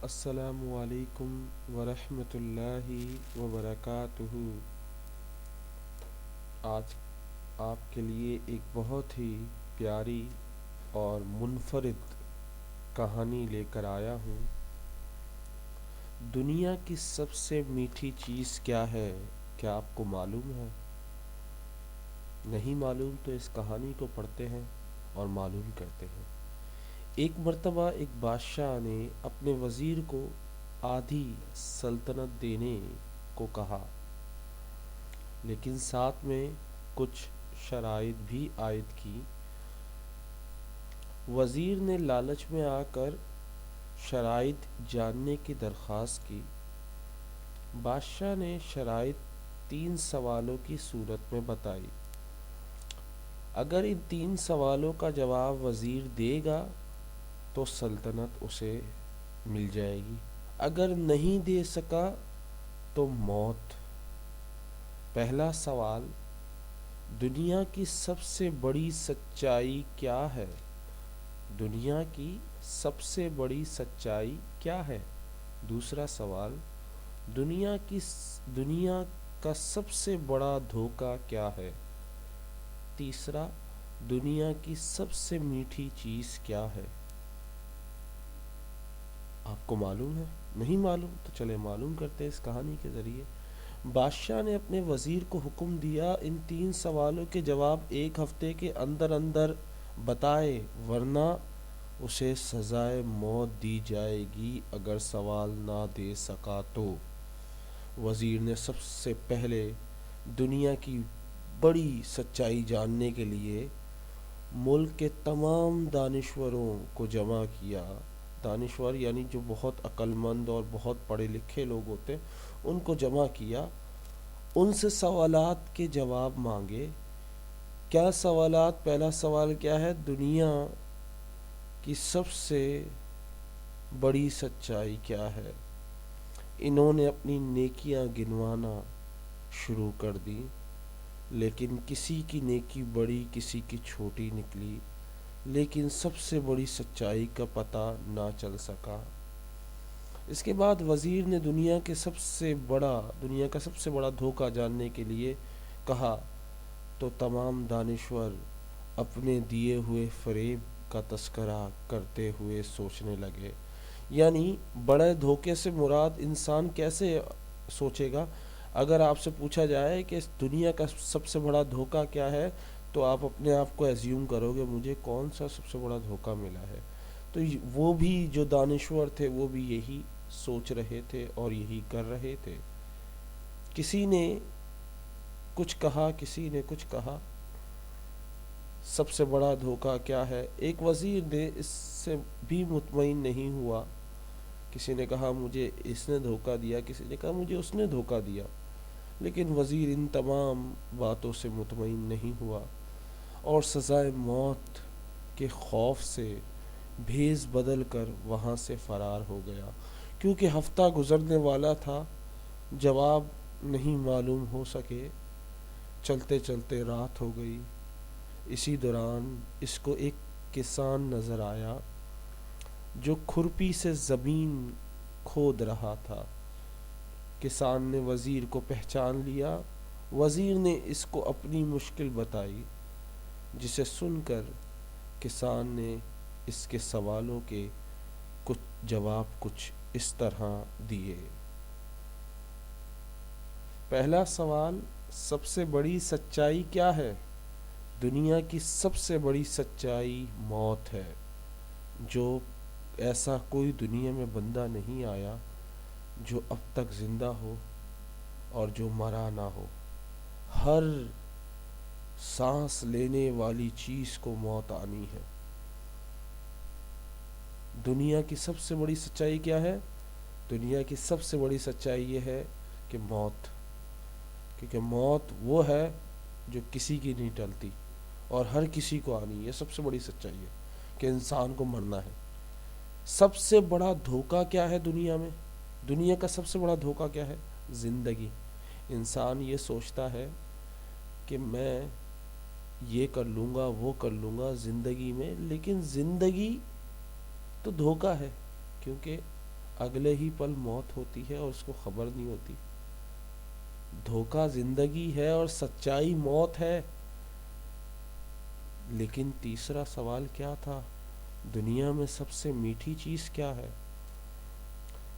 السلام علیکم ورحمۃ اللہ وبرکاتہ۔ آج آپ کے لیے ایک بہت ہی پیاری اور منفرد کہانی لے کر آیا ہوں۔ دنیا کی سب سے میٹھی چیز کیا ہے؟ کیا آپ کو معلوم ہے؟ نہیں معلوم تو اس کہانی کو پڑھتے ہیں اور معلوم کرتے ہیں۔ ایک مرتبہ ایک بادشاہ نے اپنے وزیر کو آدھی سلطنت دینے کو کہا، لیکن ساتھ میں کچھ شرائط بھی عائد کی۔ وزیر نے لالچ میں آ کر شرائط جاننے کی درخواست کی۔ بادشاہ نے شرائط 3 سوالوں کی صورت میں بتائی۔ اگر ان 3 سوالوں کا جواب وزیر دے گا تو سلطنت اسے مل جائے گی، اگر نہیں دے سکا تو موت۔ پہلا سوال، دنیا کی سب سے بڑی سچائی کیا ہے؟ دنیا کی سب سے بڑی سچائی کیا ہے؟ دوسرا سوال، دنیا کا سب سے بڑا دھوکہ کیا ہے؟ تیسرا، دنیا کی سب سے میٹھی چیز کیا ہے؟ آپ کو معلوم ہے؟ نہیں معلوم تو چلے معلوم کرتے ہیں اس کہانی کے ذریعے۔ بادشاہ نے اپنے وزیر کو حکم دیا ان 3 سوالوں کے جواب 1 ہفتے کے اندر اندر بتائے، ورنہ اسے سزائے موت دی جائے گی اگر سوال نہ دے سکا تو۔ وزیر نے سب سے پہلے دنیا کی بڑی سچائی جاننے کے لیے ملک کے تمام دانشوروں کو جمع کیا۔ دانشور یعنی جو بہت عقل مند اور بہت پڑھے لکھے لوگ ہوتے ان کو جمع کیا، ان سے سوالات کے جواب مانگے۔ کیا سوالات؟ پہلا سوال کیا ہے؟ دنیا کی سب سے بڑی سچائی کیا ہے؟ انہوں نے اپنی نیکیاں گنوانا شروع کر دی، لیکن کسی کی نیکی بڑی کسی کی چھوٹی نکلی، لیکن سب سے بڑی سچائی کا پتہ نہ چل سکا۔ اس کے بعد وزیر نے دنیا کا سب سے بڑا دھوکہ جاننے کے لیے کہا تو تمام دانشور اپنے دیے ہوئے فریب کا تذکرہ کرتے ہوئے سوچنے لگے۔ یعنی بڑے دھوکے سے مراد انسان کیسے سوچے گا؟ اگر آپ سے پوچھا جائے کہ اس دنیا کا سب سے بڑا دھوکہ کیا ہے تو آپ اپنے آپ کو ایزیوم کرو گے مجھے کون سا سب سے بڑا دھوکہ ملا ہے۔ تو وہ بھی جو دانشور تھے وہ بھی یہی سوچ رہے تھے اور یہی کر رہے تھے۔ کسی نے کچھ کہا، کسی نے کچھ کہا۔ سب سے بڑا دھوکہ کیا ہے؟ ایک وزیر نے اس سے بھی مطمئن نہیں ہوا۔ کسی نے کہا مجھے اس نے دھوکہ دیا، کسی نے کہا مجھے اس نے دھوکہ دیا، لیکن وزیر ان تمام باتوں سے مطمئن نہیں ہوا اور سزائے موت کے خوف سے بھیس بدل کر وہاں سے فرار ہو گیا۔ کیونکہ ہفتہ گزرنے والا تھا، جواب نہیں معلوم ہو سکے۔ چلتے چلتے رات ہو گئی۔ اسی دوران اس کو ایک کسان نظر آیا جو کھرپی سے زمین کھود رہا تھا۔ کسان نے وزیر کو پہچان لیا۔ وزیر نے اس کو اپنی مشکل بتائی، جسے سن کر کسان نے اس کے سوالوں کے جواب کچھ اس طرح دیے۔ پہلا سوال، سب سے بڑی سچائی کیا ہے؟ دنیا کی سب سے بڑی سچائی موت ہے۔ جو ایسا کوئی دنیا میں بندہ نہیں آیا جو اب تک زندہ ہو اور جو مرا نہ ہو۔ ہر سانس لینے والی چیز کو موت آنی ہے۔ دنیا کی سب سے بڑی سچائی کیا ہے؟ دنیا کی سب سے بڑی سچائی یہ ہے کہ موت، کیونکہ موت وہ ہے جو کسی کی نہیں ٹلتی اور ہر کسی کو آنی ہے۔ یہ سب سے بڑی سچائی ہے کہ انسان کو مرنا ہے۔ سب سے بڑا دھوکہ کیا ہے دنیا میں؟ دنیا کا سب سے بڑا دھوکہ کیا ہے؟ زندگی۔ انسان یہ سوچتا ہے کہ میں یہ کر لوں گا وہ کر لوں گا زندگی میں، لیکن زندگی تو دھوکہ ہے، کیونکہ اگلے ہی پل موت ہوتی ہے اور اس کو خبر نہیں ہوتی. دھوکہ زندگی ہے اور سچائی موت ہے. لیکن تیسرا سوال کیا تھا؟ دنیا میں سب سے میٹھی چیز کیا ہے؟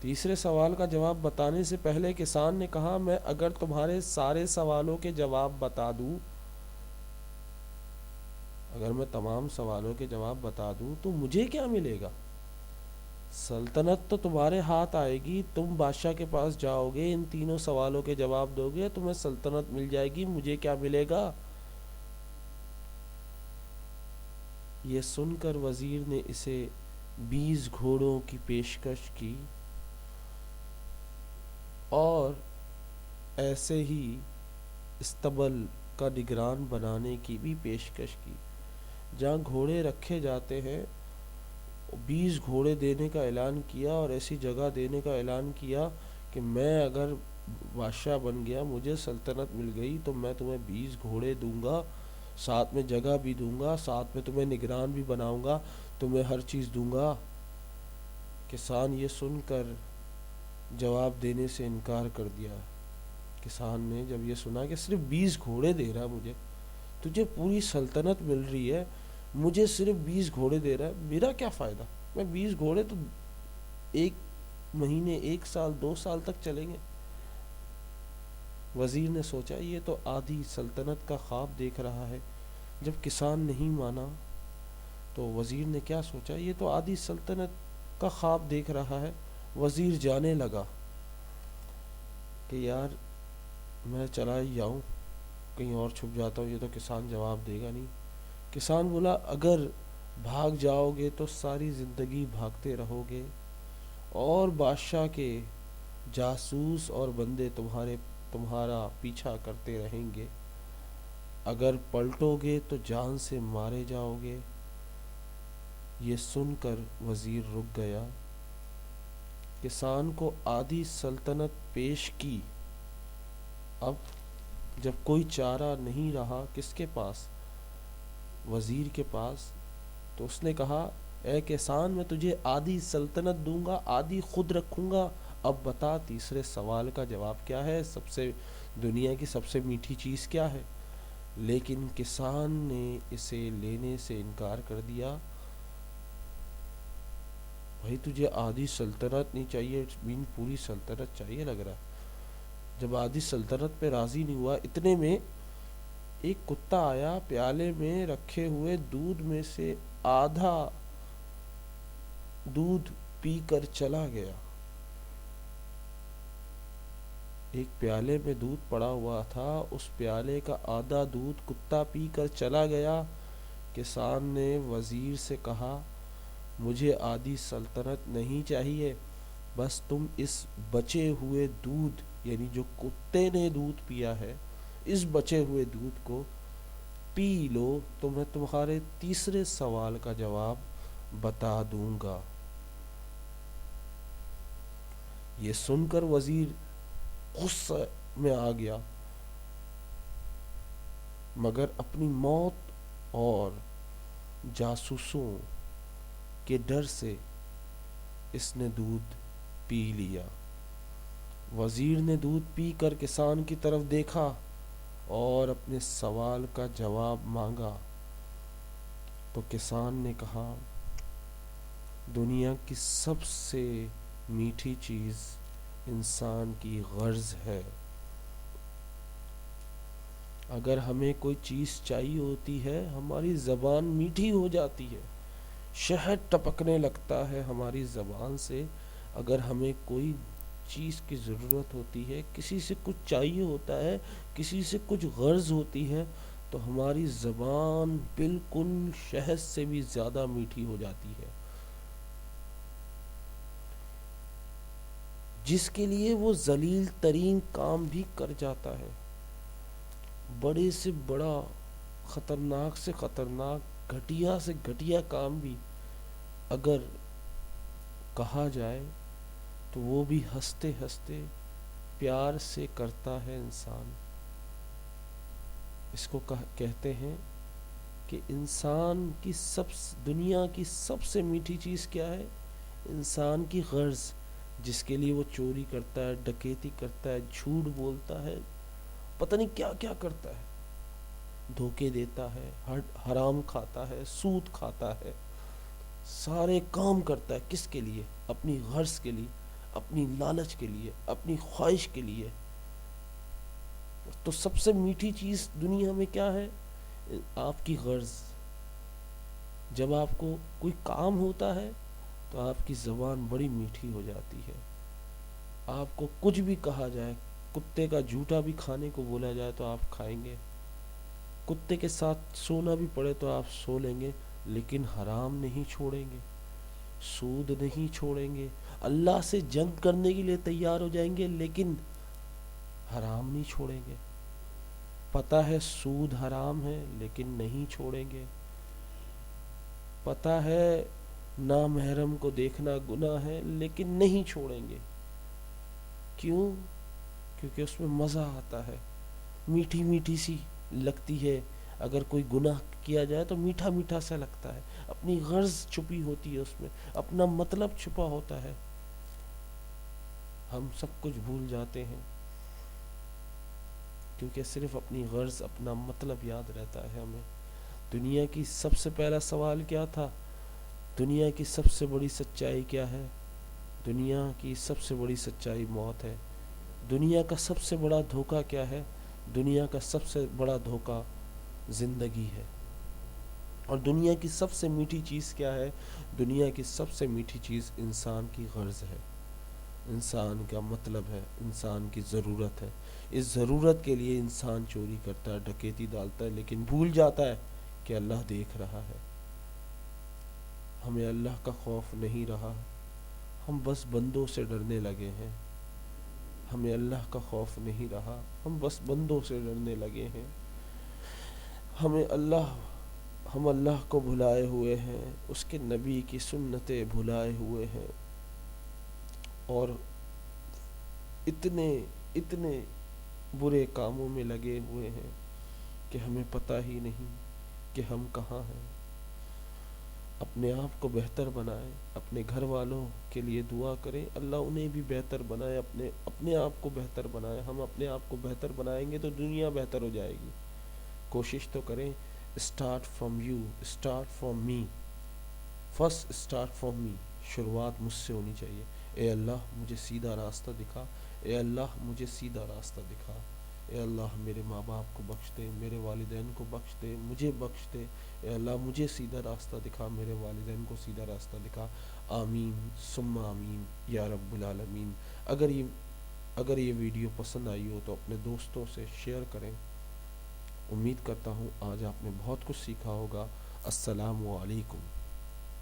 تیسرے سوال کا جواب بتانے سے پہلے کسان نے کہا، میں اگر تمہارے سارے سوالوں کے جواب بتا دوں، اگر میں تمام سوالوں کے جواب بتا دوں تو مجھے کیا ملے گا؟ سلطنت تو تمہارے ہاتھ آئے گی، تم بادشاہ کے پاس جاؤ گے، ان تینوں سوالوں کے جواب دو گے، تمہیں سلطنت مل جائے گی، مجھے کیا ملے گا؟ یہ سن کر وزیر نے اسے 20 گھوڑوں کی پیشکش کی اور ایسے ہی استبل کا نگران بنانے کی بھی پیشکش کی. جہاں گھوڑے رکھے جاتے ہیں 20 گھوڑے دینے کا اعلان کیا اور ایسی جگہ دینے کا اعلان کیا کہ میں اگر بادشاہ بن گیا، مجھے سلطنت مل گئی تو میں تمہیں 20 گھوڑے دوں گا، ساتھ میں جگہ بھی دوں گا، ساتھ میں تمہیں نگران بھی بناؤں گا، تمہیں ہر چیز دوں گا. کسان یہ سن کر جواب دینے سے انکار کر دیا. کسان نے جب یہ سنا کہ صرف 20 گھوڑے دے رہا مجھے، تجھے پوری سلطنت مل رہی ہے، مجھے صرف 20 گھوڑے دے رہا ہے، میرا کیا فائدہ؟ میں 20 گھوڑے تو 1 مہینے، 1 سال، 2 سال تک چلیں گے. وزیر نے سوچا یہ تو آدھی سلطنت کا خواب دیکھ رہا ہے. جب کسان نہیں مانا تو وزیر نے کیا سوچا، یہ تو آدھی سلطنت کا خواب دیکھ رہا ہے. وزیر جانے لگا کہ یار میں چلا ہی جاؤں، کہیں اور چھپ جاتا ہوں، یہ تو کسان جواب دے گا نہیں. کسان بولا، اگر بھاگ جاؤ گے تو ساری زندگی بھاگتے رہو گے اور بادشاہ کے جاسوس اور بندے تمہارا پیچھا کرتے رہیں گے. اگر پلٹو گے تو جان سے مارے جاؤ گے. یہ سن کر وزیر رک گیا. کسان کو آدھی سلطنت پیش کی. اب جب کوئی چارہ نہیں رہا کس کے پاس؟ وزیر کے پاس. تو اس نے کہا، اے کسان، میں تجھے آدھی سلطنت دوں گا، آدھی خود رکھوں گا. اب بتا تیسرے سوال کا جواب کیا ہے؟ دنیا کی سب سے میٹھی چیز کیا ہے؟ لیکن کسان نے اسے لینے سے انکار کر دیا. بھائی تجھے آدھی سلطنت نہیں چاہیے، پوری سلطنت چاہیے لگ رہا ہے. جب آدھی سلطنت پہ راضی نہیں ہوا، اتنے میں ایک کتا آیا، پیالے میں رکھے ہوئے دودھ میں سے آدھا دودھ پی کر چلا گیا. ایک پیالے میں دودھ پڑا ہوا تھا، اس پیالے کا آدھا دودھ کتا پی کر چلا گیا. کسان نے وزیر سے کہا، مجھے آدھی سلطنت نہیں چاہیے، بس تم اس بچے ہوئے دودھ، یعنی جو کتے نے دودھ پیا ہے، اس بچے ہوئے دودھ کو پی لو تو میں تمہارے تیسرے سوال کا جواب بتا دوں گا. یہ سن کر وزیر غصے میں آ گیا، مگر اپنی موت اور جاسوسوں کے ڈر سے اس نے دودھ پی لیا. وزیر نے دودھ پی کر کسان کی طرف دیکھا اور اپنے سوال کا جواب مانگا. تو کسان نے کہا، دنیا کی سب سے میٹھی چیز انسان کی غرض ہے. اگر ہمیں کوئی چیز چاہیے ہوتی ہے، ہماری زبان میٹھی ہو جاتی ہے، شہد ٹپکنے لگتا ہے ہماری زبان سے. اگر ہمیں کوئی چیز کی ضرورت ہوتی ہے، کسی سے کچھ چاہیے ہوتا ہے، کسی سے کچھ غرض ہوتی ہے، تو ہماری زبان بالکل شہد سے بھی زیادہ میٹھی ہو جاتی ہے. جس کے لیے وہ ذلیل ترین کام بھی کر جاتا ہے، بڑے سے بڑا، خطرناک سے خطرناک، گھٹیا سے گھٹیا کام بھی اگر کہا جائے تو وہ بھی ہنستے ہنستے پیار سے کرتا ہے انسان. اس کو کہتے ہیں کہ انسان کی دنیا کی سب سے میٹھی چیز کیا ہے؟ انسان کی غرض، جس کے لیے وہ چوری کرتا ہے، ڈکیتی کرتا ہے، جھوٹ بولتا ہے، پتہ نہیں کیا کیا کرتا ہے، دھوکے دیتا ہے، حرام کھاتا ہے، سود کھاتا ہے، سارے کام کرتا ہے کس کے لیے؟ اپنی غرض کے لیے، اپنی لالچ کے لیے، اپنی خواہش کے لیے۔ تو سب سے میٹھی چیز دنیا میں کیا ہے؟ آپ کی غرض۔ جب آپ کو کوئی کام ہوتا ہے تو آپ کی زبان بڑی میٹھی ہو جاتی ہے، آپ کو کچھ بھی کہا جائے، کتے کا جھوٹا بھی کھانے کو بولا جائے تو آپ کھائیں گے، کتے کے ساتھ سونا بھی پڑے تو آپ سو لیں گے، لیکن حرام نہیں چھوڑیں گے، سود نہیں چھوڑیں گے، اللہ سے جنگ کرنے کے لیے تیار ہو جائیں گے لیکن حرام نہیں چھوڑیں گے۔ پتہ ہے سود حرام ہے لیکن نہیں چھوڑیں گے، پتہ ہے نامحرم کو دیکھنا گناہ ہے لیکن نہیں چھوڑیں گے۔ کیوں؟ کیونکہ اس میں مزہ آتا ہے، میٹھی میٹھی سی لگتی ہے، اگر کوئی گناہ کیا جائے تو میٹھا میٹھا سا لگتا ہے، اپنی غرض چھپی ہوتی ہے اس میں، اپنا مطلب چھپا ہوتا ہے، ہم سب کچھ بھول جاتے ہیں کیونکہ صرف اپنی غرض، اپنا مطلب یاد رہتا ہے ہمیں۔ دنیا کی سب سے پہلا سوال کیا تھا؟ دنیا کی سب سے بڑی سچائی کیا ہے؟ دنیا کی سب سے بڑی سچائی موت ہے۔ دنیا کا سب سے بڑا دھوکہ کیا ہے؟ دنیا کا سب سے بڑا دھوکہ زندگی ہے۔ اور دنیا کی سب سے میٹھی چیز کیا ہے؟ دنیا کی سب سے میٹھی چیز انسان کی غرض ہے، انسان کا مطلب ہے، انسان کی ضرورت ہے۔ اس ضرورت کے لیے انسان چوری کرتا ہے، ڈکیتی ڈالتا ہے، لیکن بھول جاتا ہے کہ اللہ دیکھ رہا ہے۔ ہمیں اللہ کا خوف نہیں رہا، ہم بس بندوں سے ڈرنے لگے ہیں۔ ہمیں اللہ کا خوف نہیں رہا، ہم بس بندوں سے ڈرنے لگے ہیں۔ ہم اللہ کو بھلائے ہوئے ہیں، اس کے نبی کی سنتیں بھلائے ہوئے ہیں، اور اتنے برے کاموں میں لگے ہوئے ہیں کہ ہمیں پتہ ہی نہیں کہ ہم کہاں ہیں۔ اپنے آپ کو بہتر بنائیں، اپنے گھر والوں کے لیے دعا کریں، اللہ انہیں بھی بہتر بنائے، اپنے آپ کو بہتر بنائیں۔ ہم اپنے آپ کو بہتر بنائیں گے تو دنیا بہتر ہو جائے گی۔ کوشش تو کریں۔ Start from you, start from me, first start from me. شروعات مجھ سے ہونی چاہیے۔ اے اللہ مجھے سیدھا راستہ دکھا، اے اللہ مجھے سیدھا راستہ دکھا، اے اللہ میرے ماں باپ کو بخش دے، میرے والدین کو بخش دے، مجھے بخش دے، اے اللہ مجھے سیدھا راستہ دکھا، میرے والدین کو سیدھا راستہ دکھا۔ آمین ثم آمین یا رب العالمین۔ اگر یہ ویڈیو پسند آئی ہو تو اپنے دوستوں سے شیئر کریں۔ امید کرتا ہوں آج آپ نے بہت کچھ سیکھا ہوگا۔ السلام علیکم۔